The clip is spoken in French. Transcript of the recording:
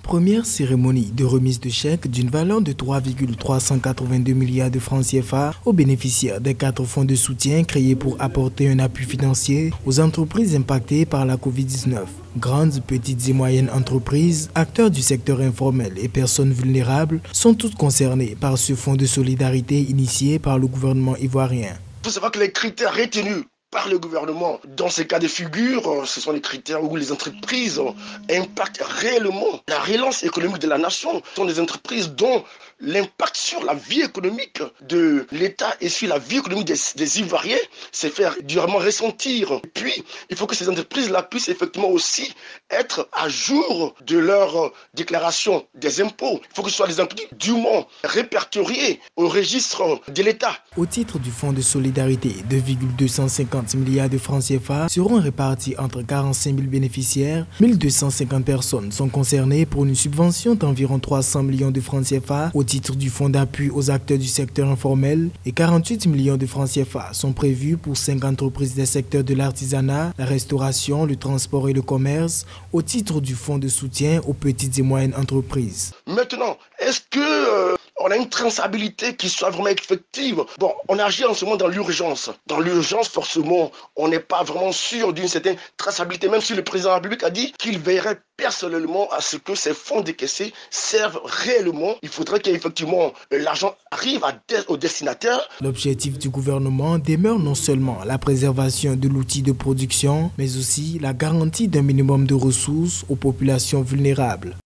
Première cérémonie de remise de chèques d'une valeur de 3,382 milliards de francs CFA aux bénéficiaires des 4 fonds de soutien créés pour apporter un appui financier aux entreprises impactées par la Covid-19. Grandes, petites et moyennes entreprises, acteurs du secteur informel et personnes vulnérables sont toutes concernées par ce fonds de solidarité initié par le gouvernement ivoirien. Il faut savoir que les critères retenus par le gouvernement, dans ces cas de figure, ce sont les critères où les entreprises impactent réellement la relance économique de la nation. Ce sont des entreprises dont l'impact sur la vie économique de l'État et sur la vie économique des Ivoiriens s'est fait durement ressentir. Et puis, il faut que ces entreprises-là puissent effectivement aussi être à jour de leur déclaration des impôts. Il faut que ce soit des impôts dûment répertoriés au registre de l'État. Au titre du Fonds de solidarité, 2,250 milliards de francs CFA seront répartis entre 45 000 bénéficiaires. 1250 personnes sont concernées pour une subvention d'environ 300 millions de francs CFA au titre du fonds d'appui aux acteurs du secteur informel et 48 millions de francs CFA sont prévus pour 5 entreprises des secteurs de l'artisanat, la restauration, le transport et le commerce au titre du fonds de soutien aux petites et moyennes entreprises. Maintenant, est-ce que on a une traçabilité qui soit vraiment effective? Bon, on agit en ce moment dans l'urgence. Dans l'urgence, forcément, on n'est pas vraiment sûr d'une certaine traçabilité, même si le président de la République a dit qu'il veillerait personnellement à ce que ces fonds décaissés servent réellement. Il faudrait qu'effectivement l'argent arrive au destinataire. L'objectif du gouvernement demeure non seulement la préservation de l'outil de production, mais aussi la garantie d'un minimum de ressources aux populations vulnérables.